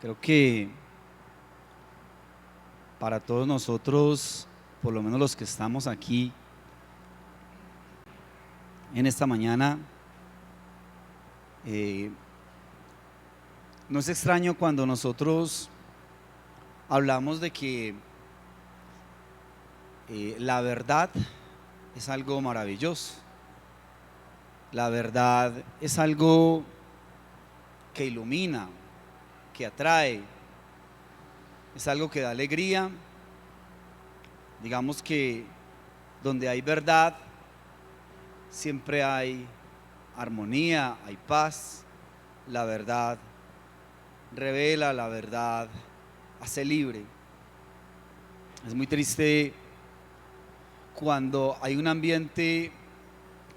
Creo que para todos nosotros, por lo menos los que estamos aquí en esta mañana, no es extraño cuando nosotros hablamos de que la verdad es algo maravilloso. La verdad es algo que ilumina, que atrae, es algo que da alegría. Digamos que donde hay verdad, siempre hay armonía, hay paz. La verdad revela, la verdad hace libre. Es muy triste cuando hay un ambiente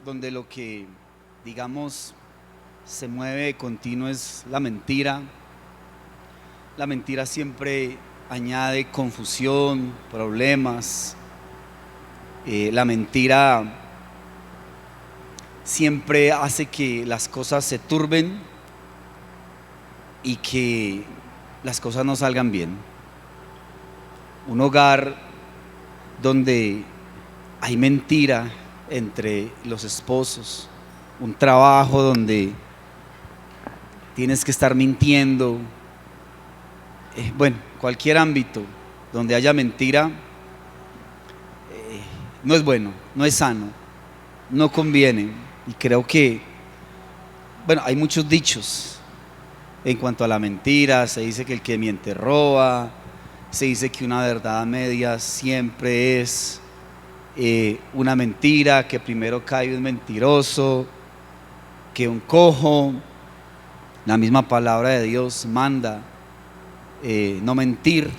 donde lo que, digamos, se mueve de continuo es la mentira. La mentira siempre añade confusión, problemas. La mentira siempre hace que las cosas se turben y que las cosas no salgan bien. Un hogar donde hay mentira entre los esposos, un trabajo donde tienes que estar mintiendo, bueno, cualquier ámbito donde haya mentira, no es bueno, no es sano, no conviene. Y creo que, bueno, hay muchos dichos en cuanto a la mentira. Se dice que el que miente roba, se dice que una verdad a medias siempre es una mentira, que primero cae un mentiroso, que un cojo. La misma palabra de Dios manda no mentir,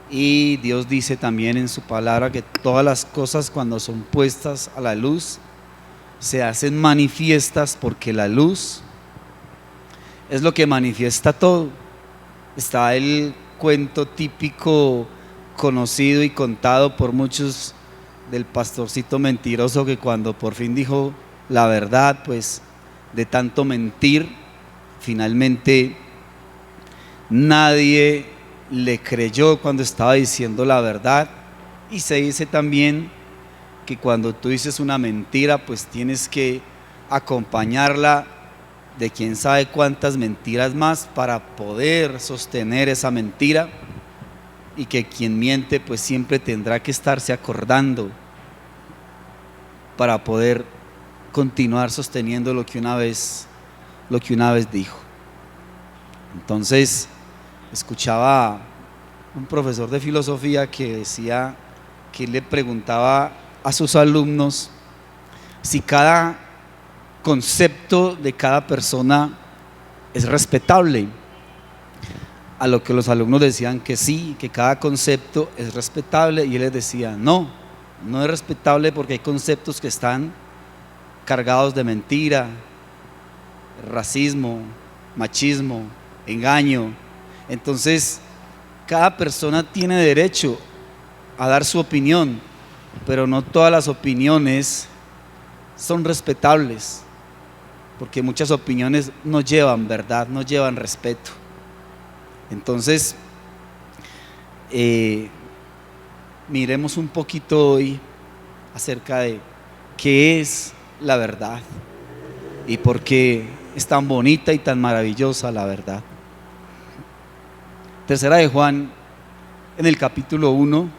y Dios dice también en su palabra que todas las cosas, cuando son puestas a la luz, se hacen manifiestas, porque la luz es lo que manifiesta todo. Está el cuento típico, conocido y contado por muchos, del pastorcito mentiroso, que cuando por fin dijo la verdad, pues de tanto mentir, finalmente nadie le creyó cuando estaba diciendo la verdad. Y se dice también que cuando tú dices una mentira, pues tienes que acompañarla de quién sabe cuántas mentiras más para poder sostener esa mentira, y que quien miente pues siempre tendrá que estarse acordando para poder continuar sosteniendo lo que una vez dijo. Entonces, escuchaba un profesor de filosofía que decía que le preguntaba a sus alumnos si cada concepto de cada persona es respetable, a lo que los alumnos decían que sí, que cada concepto es respetable, y él les decía no, no es respetable, porque hay conceptos que están cargados de mentira, racismo, machismo, engaño. Entonces, cada persona tiene derecho a dar su opinión, pero no todas las opiniones son respetables, porque muchas opiniones no llevan verdad, no llevan respeto. Entonces, miremos un poquito hoy acerca de qué es la verdad y por qué es tan bonita y tan maravillosa la verdad. Tercera de Juan, en el capítulo 1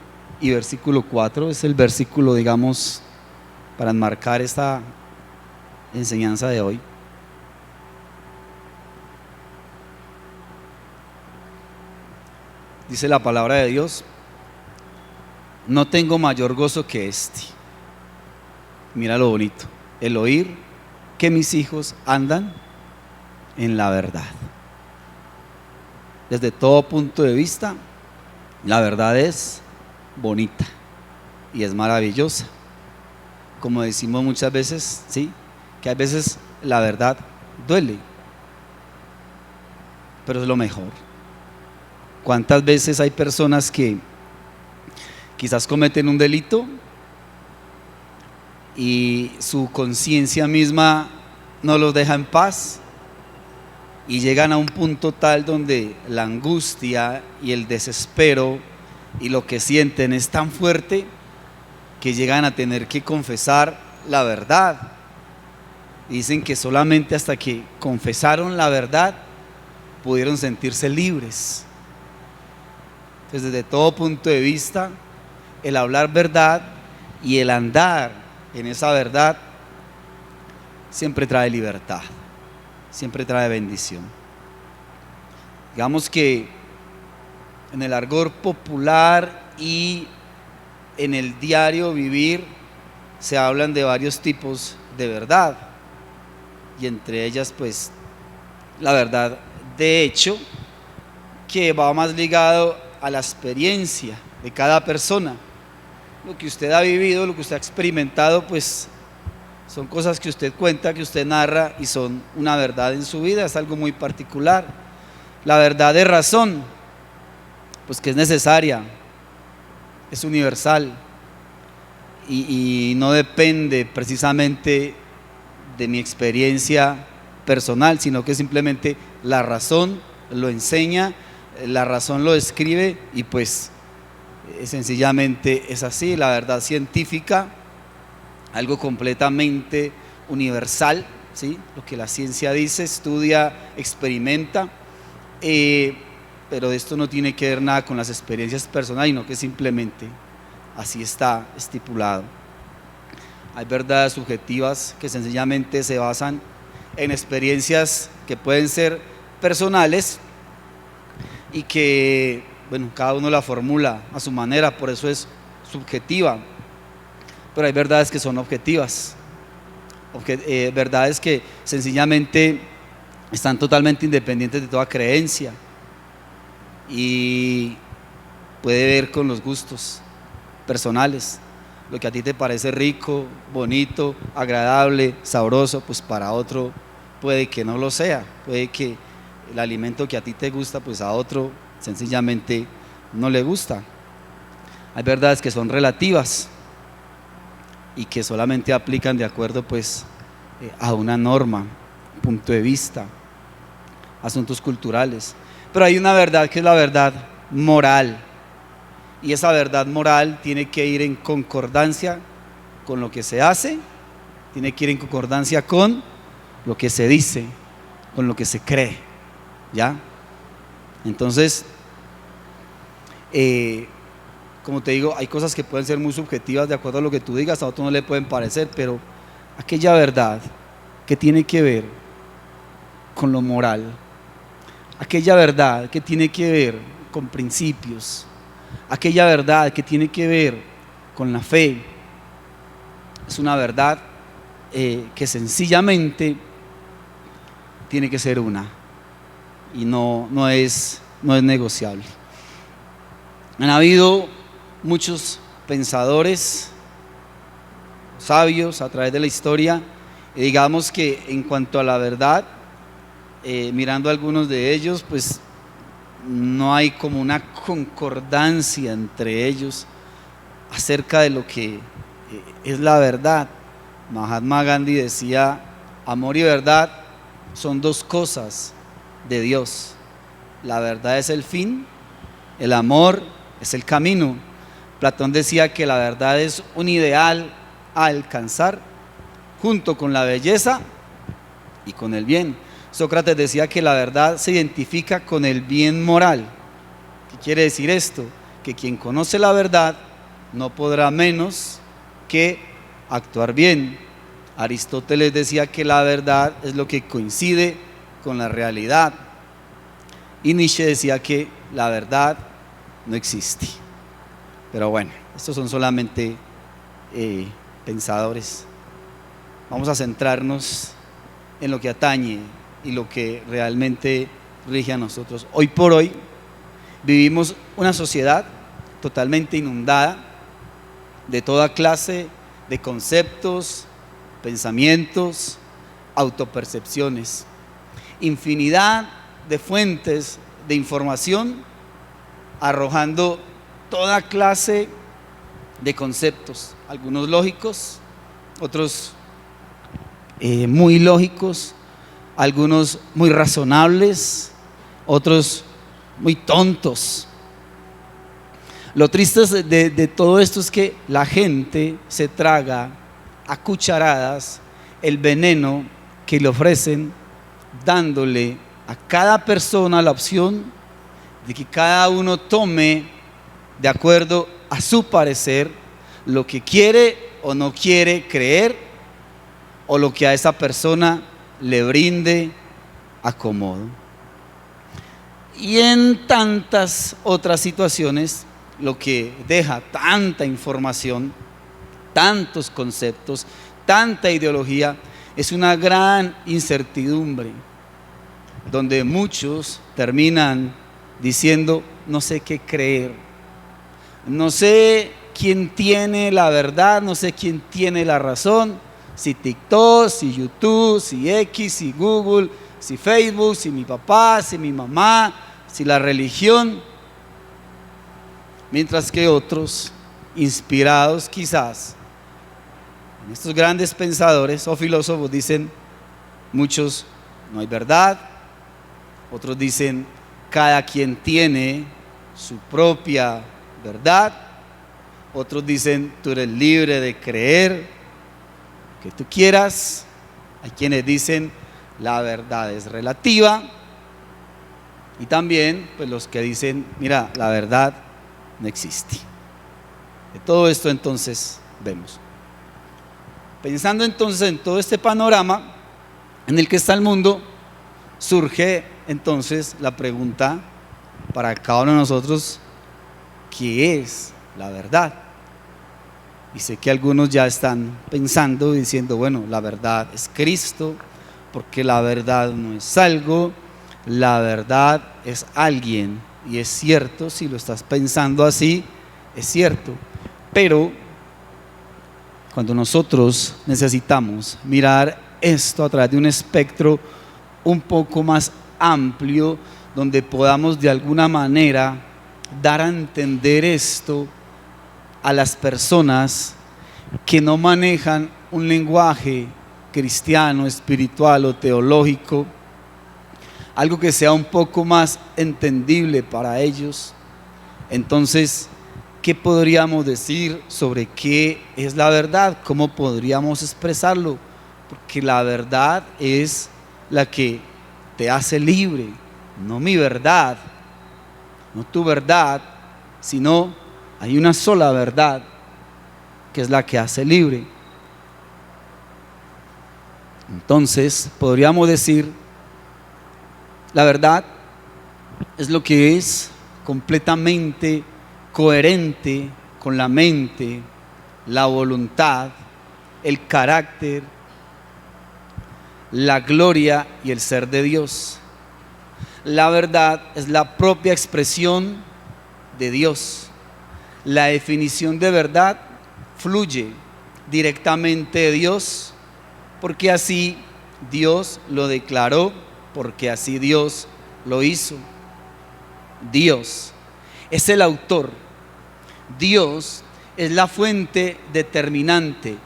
y versículo 4, es el versículo, digamos, para enmarcar esta enseñanza de hoy. Dice la palabra de Dios: no tengo mayor gozo que este. Mira lo bonito: el oír que mis hijos andan en la verdad. Desde todo punto de vista, la verdad es bonita y es maravillosa. Como decimos muchas veces, ¿sí?, que a veces la verdad duele, pero es lo mejor. ¿Cuántas veces hay personas que quizás cometen un delito y su conciencia misma no los deja en paz, y llegan a un punto tal donde la angustia y el desespero y lo que sienten es tan fuerte que llegan a tener que confesar la verdad. Dicen que solamente hasta que confesaron la verdad pudieron sentirse libres. Entonces, desde todo punto de vista, el hablar verdad y el andar en esa verdad siempre trae libertad, siempre trae bendición. Digamos que en el argot popular y en el diario vivir se hablan de varios tipos de verdad, y entre ellas pues la verdad de hecho, que va más ligado a la experiencia de cada persona. Lo que usted ha vivido, lo que usted ha experimentado, pues son cosas que usted cuenta, que usted narra y son una verdad en su vida, es algo muy particular. La verdad de razón, pues que es necesaria, es universal y no depende precisamente de mi experiencia personal, sino que simplemente la razón lo enseña, la razón lo describe y pues sencillamente es así. La verdad científica, algo completamente universal, ¿sí? Lo que la ciencia dice, estudia, experimenta, pero esto no tiene que ver nada con las experiencias personales, sino que simplemente así está estipulado. Hay verdades subjetivas que sencillamente se basan en experiencias que pueden ser personales y que, bueno, cada uno la formula a su manera, por eso es subjetiva. Pero hay verdades que son objetivas, verdades que sencillamente están totalmente independientes de toda creencia y puede ver con los gustos personales. Lo que a ti te parece rico, bonito, agradable, sabroso, pues para otro puede que no lo sea, puede que el alimento que a ti te gusta, pues a otro sencillamente no le gusta. Hay verdades que son relativas y que solamente aplican de acuerdo pues a una norma, punto de vista, asuntos culturales. Pero hay una verdad que es la verdad moral, y esa verdad moral tiene que ir en concordancia con lo que se hace, tiene que ir en concordancia con lo que se dice, con lo que se cree, ¿ya? Entonces, como te digo, hay cosas que pueden ser muy subjetivas de acuerdo a lo que tú digas, a otros no le pueden parecer, pero aquella verdad que tiene que ver con lo moral, aquella verdad que tiene que ver con principios, aquella verdad que tiene que ver con la fe, es una verdad que sencillamente tiene que ser una y no es negociable. Han habido muchos pensadores sabios a través de la historia, y digamos que en cuanto a la verdad, mirando a algunos de ellos, pues no hay como una concordancia entre ellos acerca de lo que es la verdad. Mahatma Gandhi decía: amor y verdad son dos cosas de Dios. La verdad es el fin, el amor es el camino. Platón decía que la verdad es un ideal a alcanzar junto con la belleza y con el bien. Sócrates decía que la verdad se identifica con el bien moral. ¿Qué quiere decir esto? Que quien conoce la verdad no podrá menos que actuar bien. Aristóteles decía que la verdad es lo que coincide con la realidad. Y Nietzsche decía que la verdad no existe. Pero bueno, estos son solamente pensadores. Vamos a centrarnos en lo que atañe y lo que realmente rige a nosotros. Hoy por hoy vivimos una sociedad totalmente inundada de toda clase de conceptos, pensamientos, autopercepciones, infinidad de fuentes de información arrojando toda clase de conceptos, algunos lógicos, otros muy lógicos, algunos muy razonables, otros muy tontos. Lo triste de todo esto es que la gente se traga a cucharadas el veneno que le ofrecen, dándole a cada persona la opción de que cada uno tome de acuerdo a su parecer lo que quiere o no quiere creer, o lo que a esa persona le brinde acomodo. Y en tantas otras situaciones, lo que deja tanta información, tantos conceptos, tanta ideología, es una gran incertidumbre, donde muchos terminan diciendo: no sé qué creer, no sé quién tiene la verdad, no sé quién tiene la razón, si TikTok, si YouTube, si X, si Google, si Facebook, si mi papá, si mi mamá, si la religión. Mientras que otros, inspirados quizás en estos grandes pensadores o filósofos, dicen muchos: no hay verdad. Otros dicen: cada quien tiene su propia verdad. Otros dicen: tú eres libre de creer que tú quieras. Hay quienes dicen: la verdad es relativa. Y también pues los que dicen: mira, la verdad no existe. De todo esto entonces vemos. Pensando entonces en todo este panorama en el que está el mundo, surge entonces la pregunta para cada uno de nosotros: ¿qué es la verdad? Y sé que algunos ya están pensando y diciendo: bueno, la verdad es Cristo, porque la verdad no es algo, la verdad es alguien. Y es cierto, si lo estás pensando así, es cierto. Pero cuando nosotros necesitamos mirar esto a través de un espectro un poco más amplio, donde podamos de alguna manera dar a entender esto a las personas que no manejan un lenguaje cristiano, espiritual o teológico, algo que sea un poco más entendible para ellos, entonces, ¿qué podríamos decir sobre qué es la verdad? ¿Cómo podríamos expresarlo? Porque la verdad es la que te hace libre, no mi verdad, no tu verdad, sino hay una sola verdad, que es la que hace libre. Entonces, podríamos decir: la verdad es lo que es completamente coherente con la mente, la voluntad, el carácter, la gloria y el ser de Dios. La verdad es la propia expresión de Dios. La definición de verdad fluye directamente de Dios, porque así Dios lo declaró, porque así Dios lo hizo. Dios es el autor, Dios es la fuente determinante,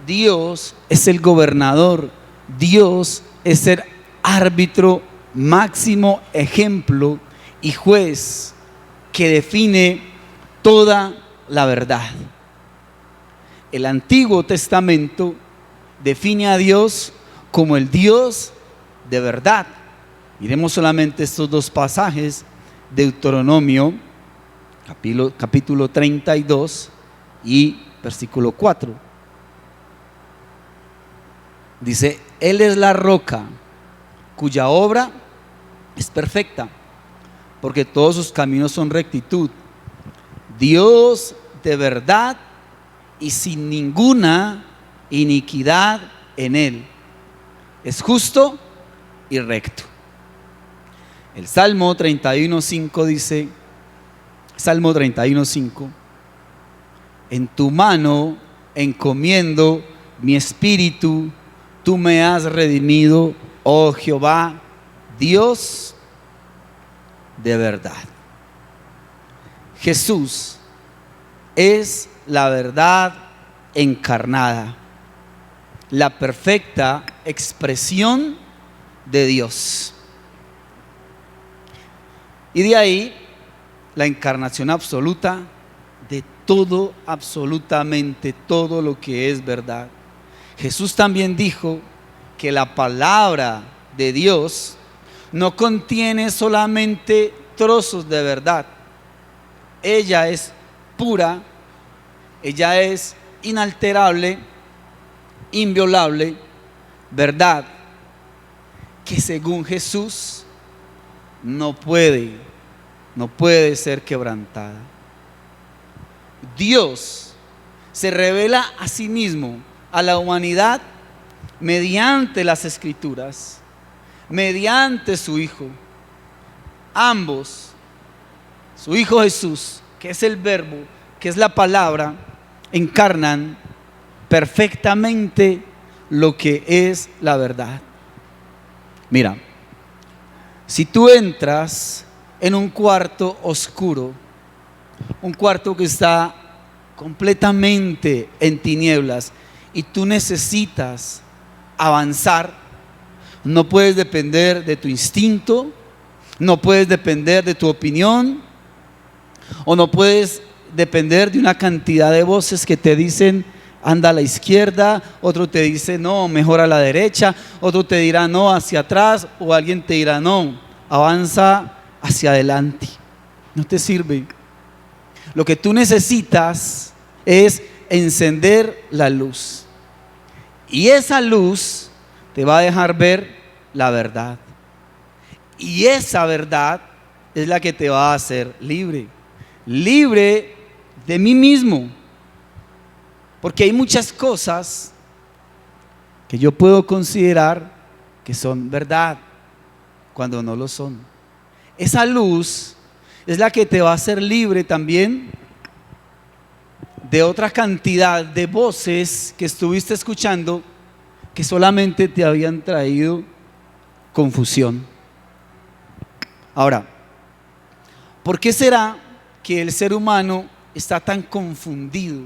Dios es el gobernador, Dios es el árbitro máximo, ejemplo y juez que define toda la verdad. El Antiguo Testamento define a Dios como el Dios de verdad. Miremos solamente estos dos pasajes: Deuteronomio capítulo 32 y versículo 4. Dice: Él es la roca cuya obra es perfecta, porque todos sus caminos son rectitud. Dios de verdad y sin ninguna iniquidad en él. Es justo y recto. El Salmo 31:5 dice: Salmo 31:5: en tu mano encomiendo mi espíritu, tú me has redimido, oh Jehová, Dios de verdad. Jesús es la verdad encarnada, la perfecta expresión de Dios. Y de ahí la encarnación absoluta de todo, absolutamente todo lo que es verdad. Jesús también dijo que la palabra de Dios no contiene solamente trozos de verdad. Ella es pura, ella es inalterable, inviolable, verdad que según Jesús no puede ser quebrantada. Dios se revela a sí mismo a la humanidad mediante las Escrituras, mediante su Hijo. Ambos, su Hijo Jesús, que es el Verbo, que es la palabra, encarnan perfectamente lo que es la verdad. Mira, si tú entras en un cuarto oscuro, un cuarto que está completamente en tinieblas y tú necesitas avanzar, no puedes depender de tu instinto, no puedes depender de tu opinión, o no puedes depender de una cantidad de voces que te dicen anda a la izquierda, otro te dice no, mejor a la derecha, otro te dirá no, hacia atrás, o alguien te dirá no, avanza hacia adelante. No te sirve. Lo que tú necesitas es encender la luz, y esa luz te va a dejar ver la verdad, y esa verdad es la que te va a hacer libre, libre de mí mismo, porque hay muchas cosas que yo puedo considerar que son verdad cuando no lo son. Esa luz es la que te va a hacer libre también de otra cantidad de voces que estuviste escuchando que solamente te habían traído confusión. Ahora, ¿por qué será que el ser humano está tan confundido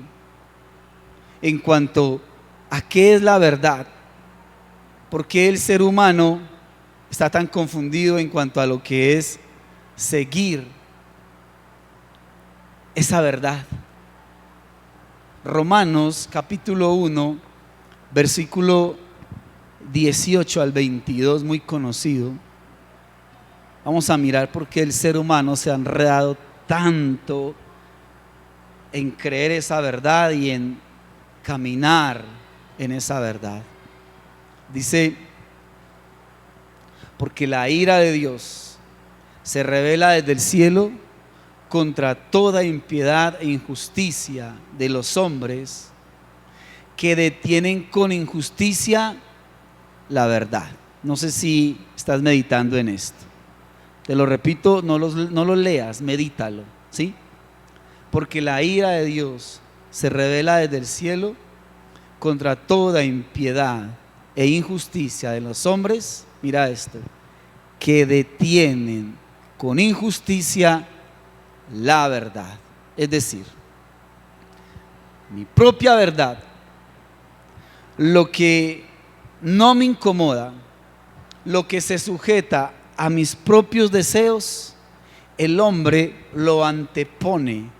en cuanto a qué es la verdad? ¿Por qué el ser humano está tan confundido en cuanto a lo que es seguir esa verdad? Romanos capítulo 1, versículo 18 al 22, muy conocido. Vamos a mirar por qué el ser humano se ha enredado tanto en creer esa verdad y en caminar en esa verdad. Dice: porque la ira de Dios se revela desde el cielo contra toda impiedad e injusticia de los hombres que detienen con injusticia la verdad. No sé si estás meditando en esto. Te lo repito, no lo leas, medítalo, ¿sí? Porque la ira de Dios se revela desde el cielo contra toda impiedad e injusticia de los hombres, mira esto, que detienen con injusticia la verdad. Es decir, mi propia verdad, lo que no me incomoda, lo que se sujeta a mis propios deseos, el hombre lo antepone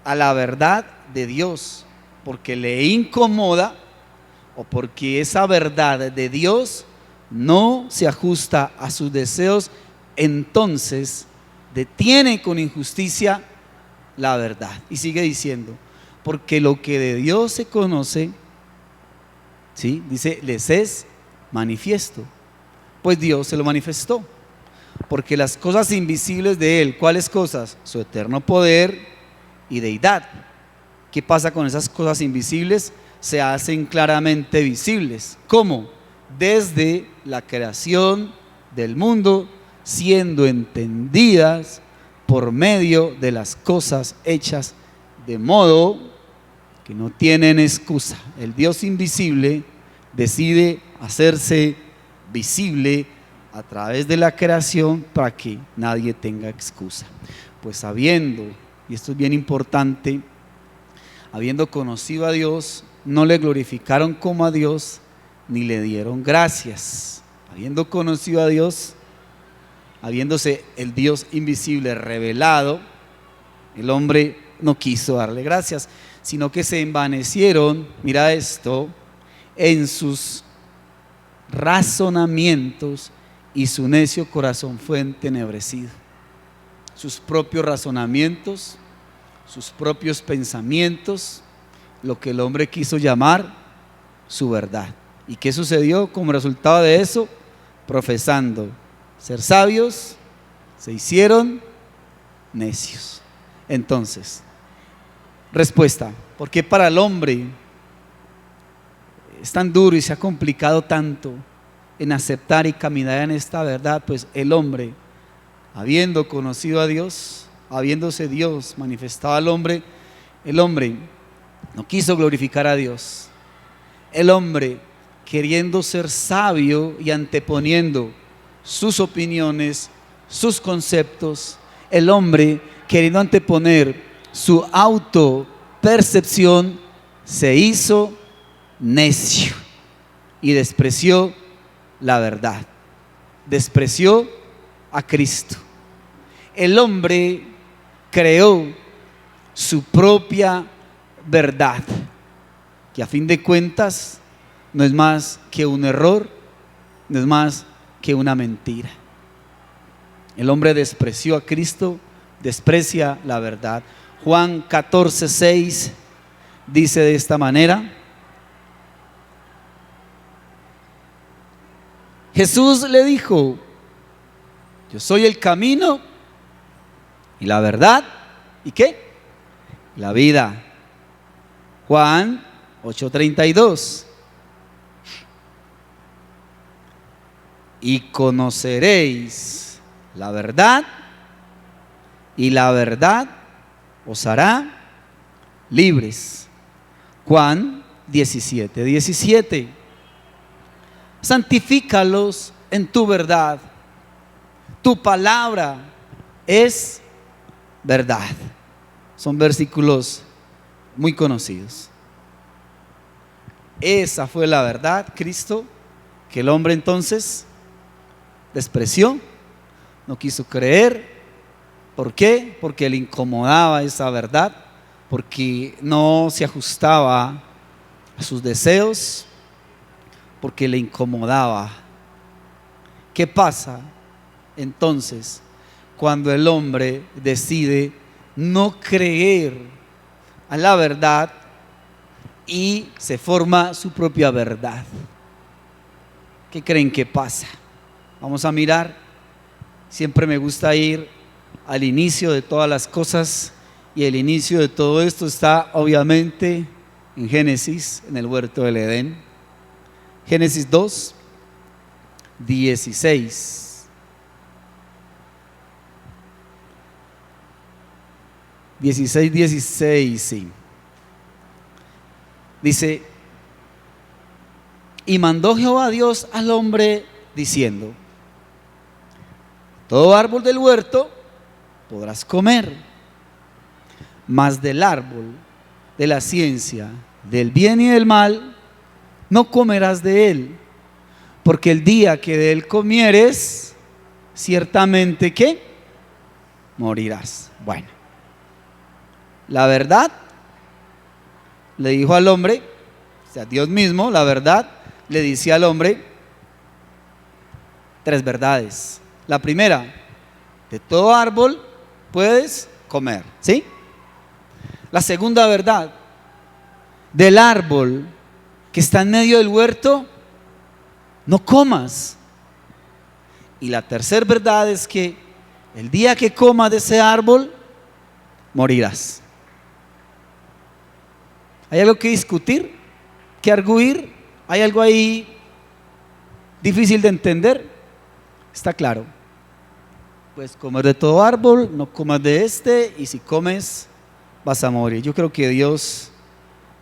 a la verdad de Dios, porque le incomoda o porque esa verdad de Dios no se ajusta a sus deseos. Entonces detiene con injusticia la verdad. Y sigue diciendo: porque lo que de Dios se conoce, ¿sí? Dice, les es manifiesto, pues Dios se lo manifestó. Porque las cosas invisibles de Él, ¿cuáles cosas? Su eterno poder y deidad. ¿Qué pasa con esas cosas invisibles? Se hacen claramente visibles. ¿Cómo? Desde la creación del mundo, siendo entendidas por medio de las cosas hechas, de modo que no tienen excusa. El Dios invisible decide hacerse visible a través de la creación para que nadie tenga excusa. Pues sabiendo, y esto es bien importante, habiendo conocido a Dios, no le glorificaron como a Dios, ni le dieron gracias. habiendo conocido a Dios, habiéndose el Dios invisible revelado, el hombre no quiso darle gracias, sino que se envanecieron, mira esto, en sus razonamientos, y su necio corazón fue entenebrecido. Sus propios razonamientos, sus propios pensamientos, lo que el hombre quiso llamar su verdad. ¿Y qué sucedió como resultado de eso? Profesando ser sabios, se hicieron necios. Entonces, respuesta: ¿por qué para el hombre es tan duro y se ha complicado tanto en aceptar y caminar en esta verdad? Pues el hombre, habiendo conocido a Dios, habiéndose Dios manifestado al hombre, el hombre no quiso glorificar a Dios. El hombre, queriendo ser sabio y anteponiendo sus opiniones, sus conceptos, el hombre, queriendo anteponer su autopercepción, se hizo necio y despreció la verdad, despreció a Cristo. El hombre creó su propia verdad, que a fin de cuentas no es más que un error, no es más que una mentira. El hombre despreció a Cristo, desprecia la verdad. Juan 14:6 dice de esta manera: Jesús le dijo: yo soy el camino y la verdad, ¿y qué? La vida. Juan 8:32: y conoceréis la verdad, y la verdad os hará libres. Juan 17:17: santifícalos en tu verdad, tu palabra es verdad. Son versículos muy conocidos. Esa fue la verdad, Cristo, que el hombre entonces despreció, no quiso creer. ¿Por qué? Porque le incomodaba esa verdad, porque no se ajustaba a sus deseos, porque le incomodaba. ¿Qué pasa entonces cuando el hombre decide no creer a la verdad y se forma su propia verdad? ¿Qué creen que pasa? Vamos a mirar. Siempre me gusta ir al inicio de todas las cosas, y el inicio de todo esto está obviamente en Génesis, en el huerto del Edén. Génesis 2:16. Dieciséis, sí. Dice: y mandó Jehová Dios al hombre diciendo: todo árbol del huerto podrás comer, mas del árbol de la ciencia del bien y del mal no comerás de él, porque el día que de él comieres, ciertamente ¿qué? Morirás. Bueno, la verdad le dijo al hombre, o sea, Dios mismo, la verdad le dice al hombre tres verdades. La primera: de todo árbol puedes comer, ¿sí? La segunda verdad: del árbol que está en medio del huerto no comas. Y la tercera verdad es que el día que comas de ese árbol morirás. ¿Hay algo que discutir? ¿Que arguir? ¿Hay algo ahí difícil de entender? Está claro. Puedes comer de todo árbol, no comas de este, y si comes vas a morir. Yo creo que Dios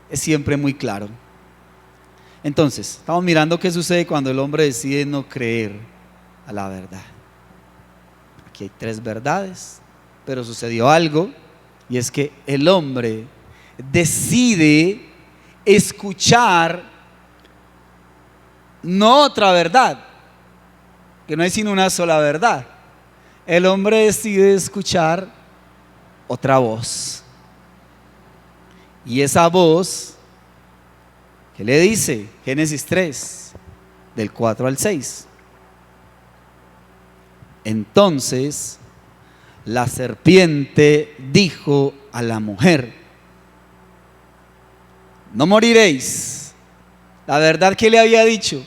es siempre muy claro. Entonces, estamos mirando qué sucede cuando el hombre decide no creer a la verdad. Aquí hay tres verdades, pero sucedió algo, y es que el hombre decide escuchar no otra verdad, que no hay sino una sola verdad. El hombre decide escuchar otra voz. Y esa voz, ¿qué le dice? Génesis 3, del 4 al 6. Entonces la serpiente dijo a la mujer: no moriréis. La verdad que le había dicho: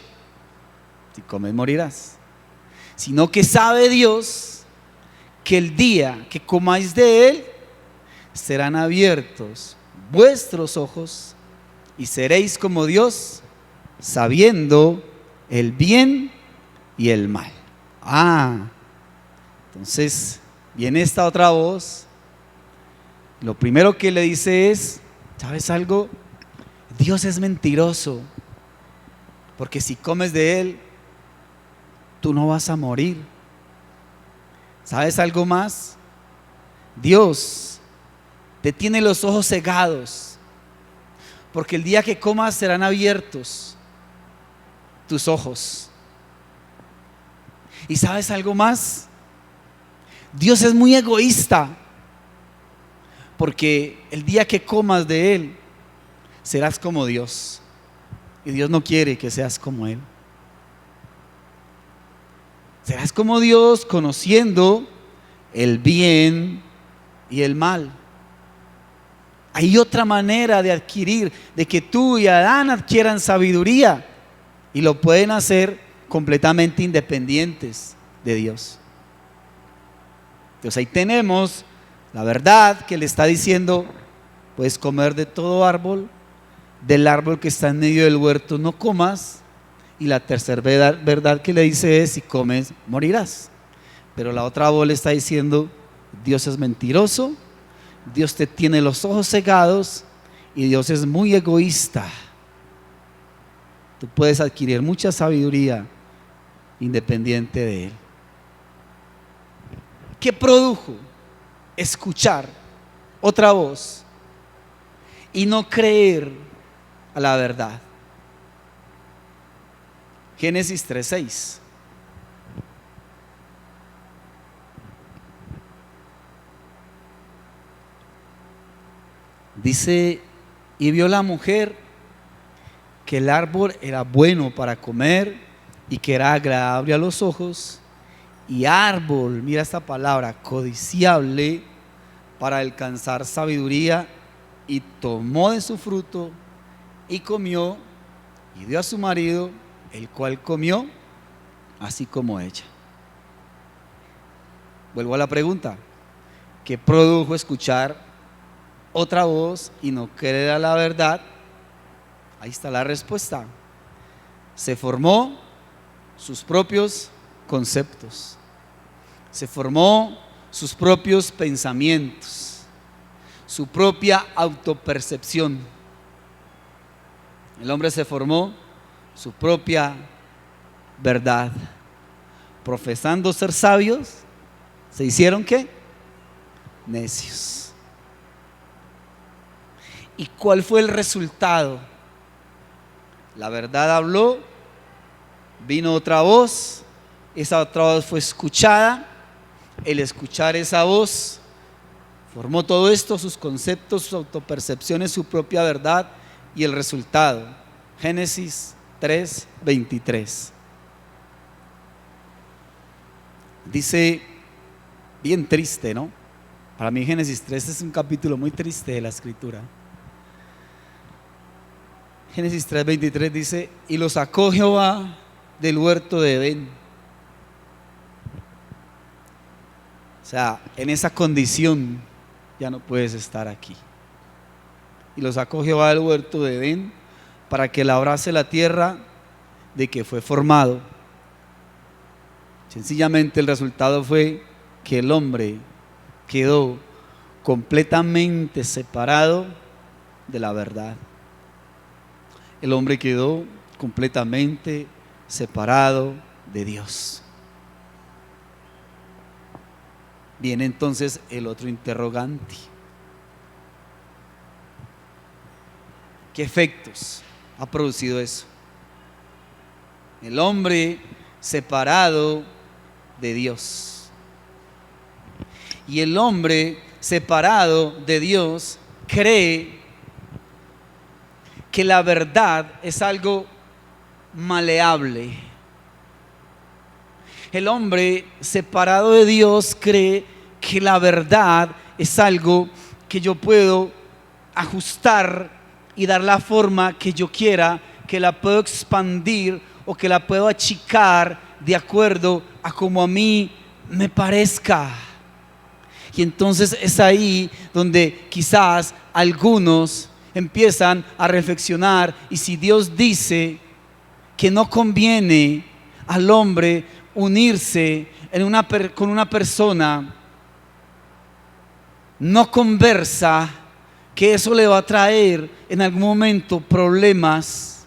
si comes morirás. Sino que sabe Dios que el día que comáis de él serán abiertos vuestros ojos y seréis como Dios, sabiendo el bien y el mal. Entonces viene esta otra voz. Lo primero que le dice es: ¿sabes algo? Dios es mentiroso, porque si comes de él, tú no vas a morir. ¿Sabes algo más? Dios te tiene los ojos cegados, porque el día que comas serán abiertos tus ojos. ¿Y sabes algo más? Dios es muy egoísta, porque el día que comas de él serás como Dios, y Dios no quiere que seas como él. Serás como Dios, conociendo el bien y el mal. Hay otra manera de adquirir, de que tú y Adán adquieran sabiduría, y lo pueden hacer completamente independientes de Dios. Entonces ahí tenemos la verdad que le está diciendo: puedes comer de todo árbol, del árbol que está en medio del huerto no comas. Y la tercera verdad que le dice es: si comes morirás. Pero la otra voz le está diciendo: Dios es mentiroso, Dios te tiene los ojos cegados y Dios es muy egoísta. Tú puedes adquirir mucha sabiduría independiente de él. ¿Qué produjo escuchar otra voz y no creer a la verdad? Génesis 3:6. Dice: y vio la mujer que el árbol era bueno para comer y que era agradable a los ojos, y árbol, mira esta palabra, codiciable para alcanzar sabiduría, y tomó de su fruto y comió y dio a su marido, el cual comió así como ella. Vuelvo a la pregunta: ¿qué produjo escuchar otra voz y no creer a la verdad? Ahí está la respuesta. Se formó sus propios conceptos, se formó sus propios pensamientos, su propia autopercepción. El hombre se formó su propia verdad. Profesando ser sabios, se hicieron ¿qué? Necios. ¿Y cuál fue el resultado? La verdad habló, vino otra voz, esa otra voz fue escuchada. El escuchar esa voz formó todo esto, sus conceptos, sus autopercepciones, su propia verdad, y el resultado, Génesis 3:23. Dice, bien triste, ¿no? Para mí Génesis 3 es un capítulo muy triste de la escritura. Génesis 3:23 dice: y lo sacó Jehová del huerto de Edén. O sea, en esa condición ya no puedes estar aquí. Y lo sacó Jehová del huerto de Edén para que labrase la tierra de que fue formado. Sencillamente el resultado fue que el hombre quedó completamente separado de la verdad. El hombre quedó completamente separado de Dios. Viene entonces el otro interrogante: ¿qué efectos ha producido eso? El hombre separado de Dios. Y el hombre separado de Dios cree que la verdad es algo maleable. El hombre separado de Dios cree que la verdad es algo que yo puedo ajustar y dar la forma que yo quiera, que la puedo expandir o que la puedo achicar de acuerdo a como a mí me parezca. Y entonces es ahí donde quizás algunos empiezan a reflexionar, y si Dios dice que no conviene al hombre unirse con una persona no conversa, que eso le va a traer en algún momento problemas,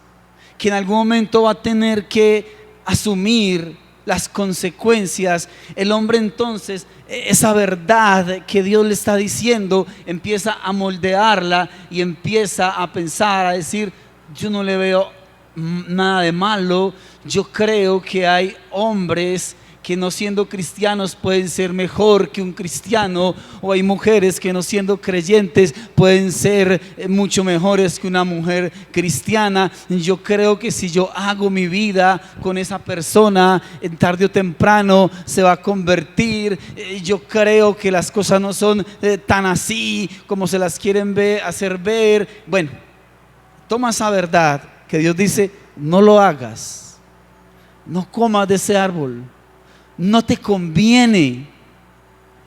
que en algún momento va a tener que asumir las consecuencias, el hombre entonces esa verdad que Dios le está diciendo empieza a moldearla y empieza a pensar, a decir: yo no le veo nada de malo, yo creo que hay hombres que no siendo cristianos pueden ser mejor que un cristiano, o hay mujeres que no siendo creyentes pueden ser mucho mejores que una mujer cristiana. Yo creo que si yo hago mi vida con esa persona, en tarde o temprano se va a convertir. Yo creo que las cosas no son tan así como se las quieren hacer ver. Bueno, toma esa verdad que Dios dice: no lo hagas, no comas de ese árbol, no te conviene.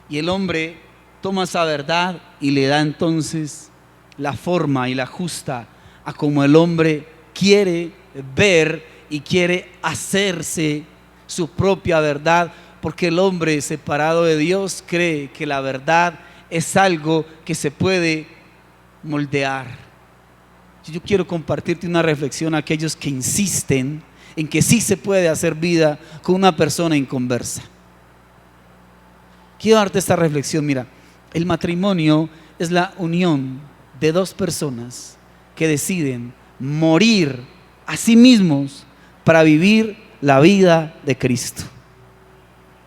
Y el hombre toma esa verdad y le da entonces la forma y la ajusta a como el hombre quiere ver y quiere hacerse su propia verdad, porque el hombre separado de Dios cree que la verdad es algo que se puede moldear. Yo quiero compartirte una reflexión a aquellos que insisten en que sí se puede hacer vida con una persona inconversa. Quiero darte esta reflexión. Mira, el matrimonio es la unión de dos personas que deciden morir a sí mismos para vivir la vida de Cristo.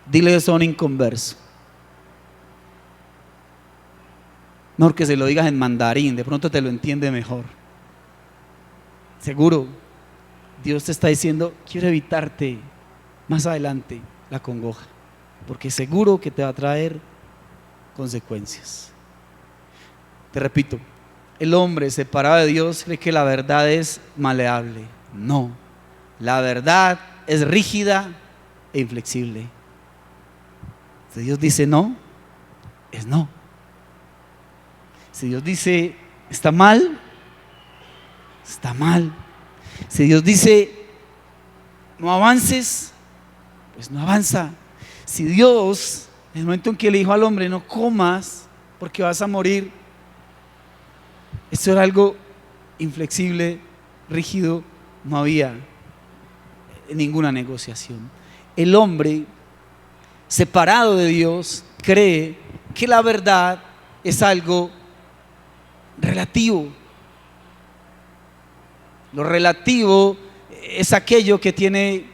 Dile eso a un inconverso. Mejor que se lo digas en mandarín, de pronto te lo entiende mejor. Seguro Dios te está diciendo: quiero evitarte más adelante la congoja, porque seguro que te va a traer consecuencias. Te repito, el hombre separado de Dios cree que la verdad es maleable. No, la verdad es rígida e inflexible. Si Dios dice no, es no. Si Dios dice está mal, está mal. Si Dios dice no avances, pues no avanza. Si Dios, en el momento en que le dijo al hombre: no comas porque vas a morir, eso era algo inflexible, rígido, no había ninguna negociación. El hombre separado de Dios cree que la verdad es algo relativo. Lo relativo es aquello que tiene,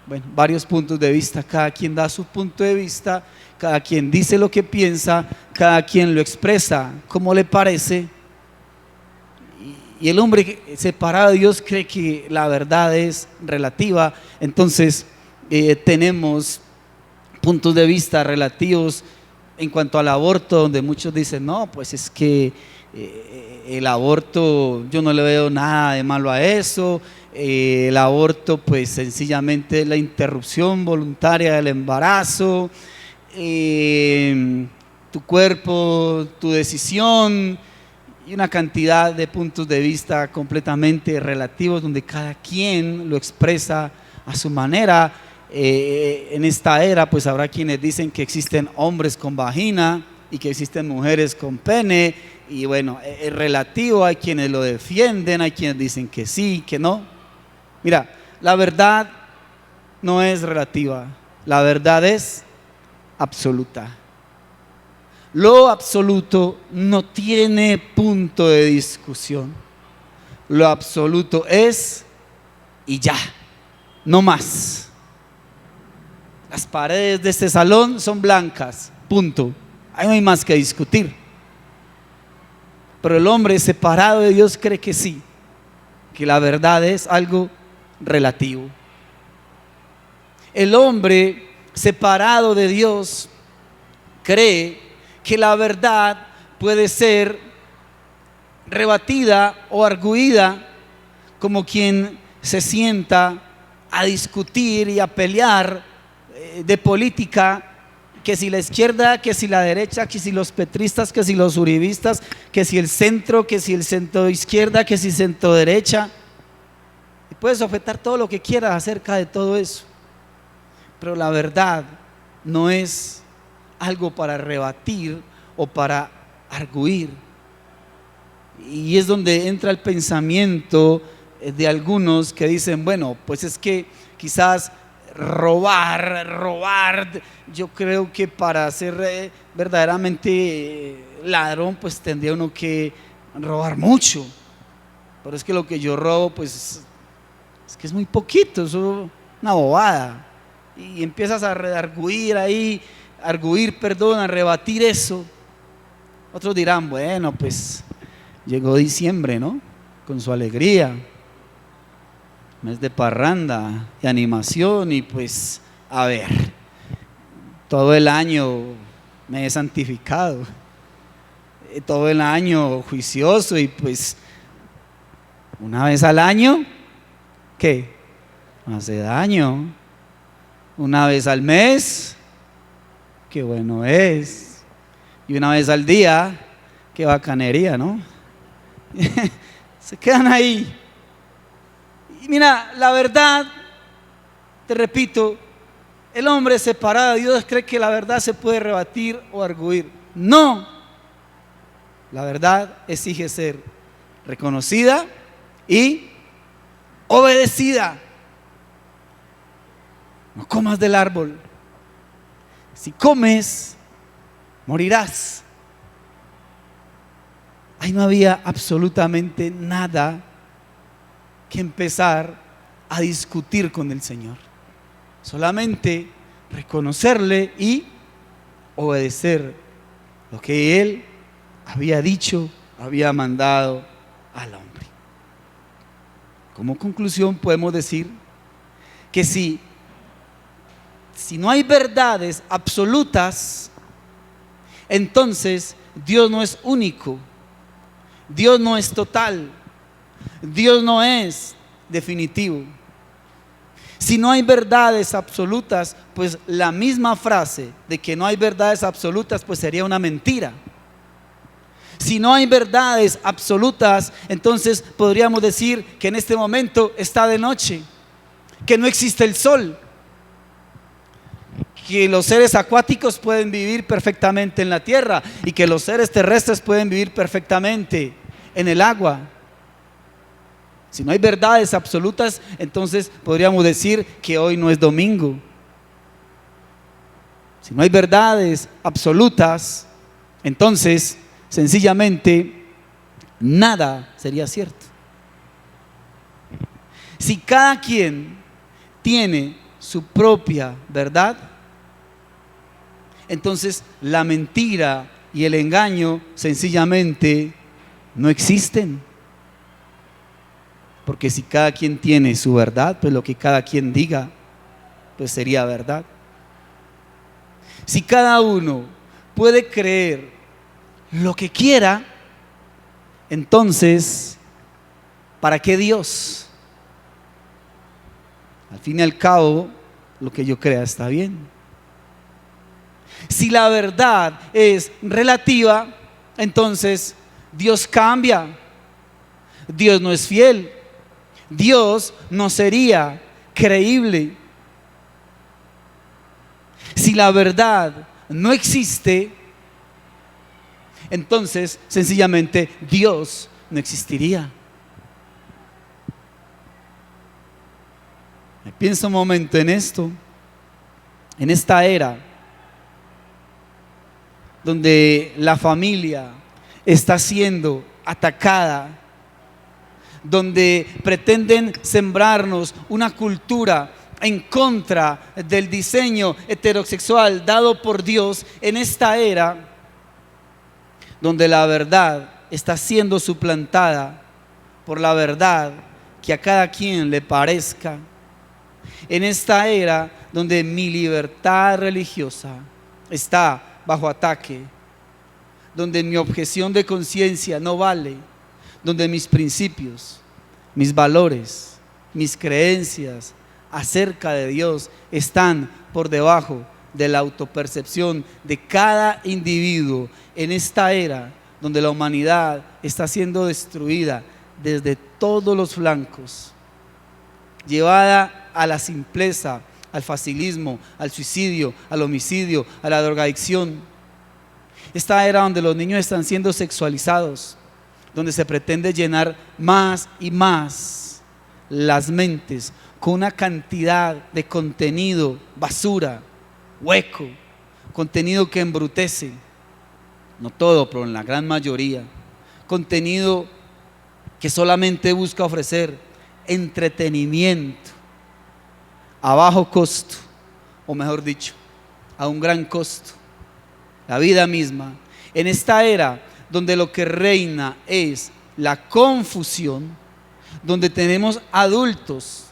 bueno, varios puntos de vista. Cada quien da su punto de vista, cada quien dice lo que piensa, cada quien lo expresa como le parece. Y el hombre separado de Dios cree que la verdad es relativa. Entonces tenemos puntos de vista relativos en cuanto al aborto, donde muchos dicen: no, pues es que el aborto, yo no le veo nada de malo a eso. El aborto pues sencillamente es la interrupción voluntaria del embarazo. Tu cuerpo, tu decisión, y una cantidad de puntos de vista completamente relativos, donde cada quien lo expresa a su manera. En esta era pues habrá quienes dicen que existen hombres con vagina y que existen mujeres con pene, y bueno, es relativo. Hay quienes lo defienden, hay quienes dicen que sí, que no. Mira, la verdad no es relativa, la verdad es absoluta. Lo absoluto no tiene punto de discusión. Lo absoluto es y ya, no más. Las paredes de este salón son blancas, punto. Ahí no hay más que discutir. Pero el hombre separado de Dios cree que sí, que la verdad es algo relativo. El hombre separado de Dios cree que la verdad puede ser rebatida o arguida como quien se sienta a discutir y a pelear de política, que si la izquierda, que si la derecha, que si los petristas, que si los uribistas, que si el centro izquierda, que si centro derecha. Y puedes objetar todo lo que quieras acerca de todo eso, pero la verdad no es algo para rebatir o para arguir. Y es donde entra el pensamiento de algunos que dicen, bueno, pues es que quizás robar, yo creo que para ser verdaderamente ladrón, pues tendría uno que robar mucho. Pero es que lo que yo robo, pues es que es muy poquito, eso es una bobada. Y empiezas a arguir ahí, a rebatir eso. Otros dirán, bueno, pues llegó diciembre, ¿no? Con su alegría, mes de parranda y animación, y pues, a ver, todo el año me he santificado, todo el año juicioso, y pues, una vez al año, ¿qué? No hace daño. Una vez al mes, qué bueno es. Y una vez al día, qué bacanería, ¿no? Se quedan ahí. Y mira, la verdad, te repito, el hombre separado de Dios cree que la verdad se puede rebatir o arguir. No, la verdad exige ser reconocida y obedecida. No comas del árbol. Si comes, morirás. Ahí no había absolutamente nada que empezar a discutir con el Señor. Solamente reconocerle y obedecer lo que Él había dicho, había mandado al hombre. Como conclusión podemos decir que si no hay verdades absolutas, entonces Dios no es único, Dios no es total, Dios no es definitivo. Si no hay verdades absolutas, pues la misma frase de que no hay verdades absolutas, pues sería una mentira. Si no hay verdades absolutas, entonces podríamos decir que en este momento está de noche, que no existe el sol, que los seres acuáticos pueden vivir perfectamente en la tierra y que los seres terrestres pueden vivir perfectamente en el agua. Si no hay verdades absolutas, entonces podríamos decir que hoy no es domingo. Si no hay verdades absolutas, entonces sencillamente nada sería cierto. Si cada quien tiene su propia verdad, entonces la mentira y el engaño sencillamente no existen. Porque si cada quien tiene su verdad, pues lo que cada quien diga, pues sería verdad. Si cada uno puede creer lo que quiera, entonces, ¿para qué Dios? Al fin y al cabo, lo que yo crea está bien. Si la verdad es relativa, entonces Dios cambia. Dios no es fiel. Dios no sería creíble. Si la verdad no existe, entonces sencillamente Dios no existiría. Piensa un momento en esto, en esta era donde la familia está siendo atacada, donde pretenden sembrarnos una cultura en contra del diseño heterosexual dado por Dios en esta era donde la verdad está siendo suplantada por la verdad que a cada quien le parezca, en esta era donde mi libertad religiosa está bajo ataque, donde mi objeción de conciencia no vale, donde mis principios, mis valores, mis creencias acerca de Dios están por debajo de la autopercepción de cada individuo, en esta era donde la humanidad está siendo destruida desde todos los flancos, llevada a la simpleza, al facilismo, al suicidio, al homicidio, a la drogadicción. Esta era donde los niños están siendo sexualizados, donde se pretende llenar más y más las mentes con una cantidad de contenido basura, hueco, contenido que embrutece, no todo, pero en la gran mayoría, contenido que solamente busca ofrecer entretenimiento a bajo costo, o mejor dicho, a un gran costo, la vida misma. En esta era donde lo que reina es la confusión, donde tenemos adultos,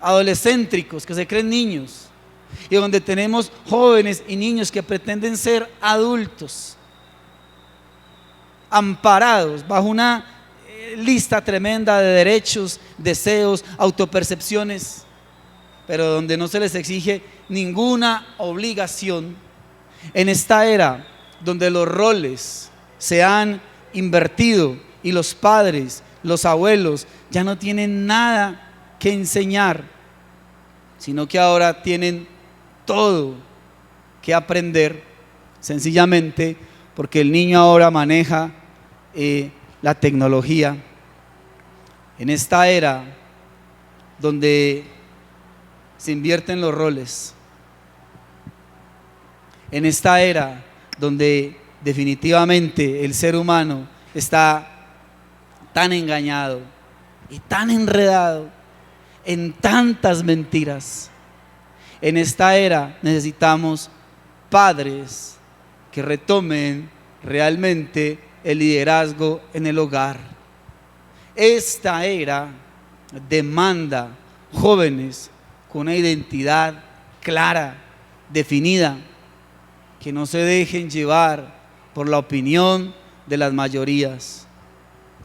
adolescéntricos que se creen niños, y donde tenemos jóvenes y niños que pretenden ser adultos, amparados bajo una lista tremenda de derechos, deseos, autopercepciones, pero donde no se les exige ninguna obligación. En esta era donde los roles se han invertido y los padres, los abuelos ya no tienen nada que enseñar, sino que ahora tienen todo que aprender, sencillamente porque el niño ahora maneja la tecnología. En esta era donde se invierten los roles, en esta era donde definitivamente el ser humano está tan engañado y tan enredado en tantas mentiras, en esta era necesitamos padres que retomen realmente el liderazgo en el hogar. Esta era demanda jóvenes con una identidad clara, definida, que no se dejen llevar por la opinión de las mayorías.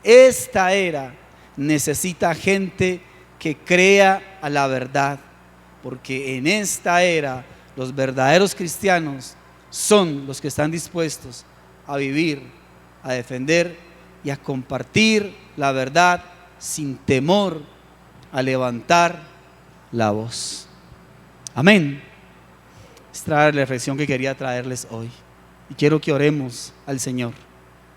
Esta era necesita gente que crea a la verdad, porque en esta era los verdaderos cristianos son los que están dispuestos a vivir, a defender y a compartir la verdad sin temor a levantar la voz. Amén. Esta es la reflexión que quería traerles hoy y quiero que oremos al Señor.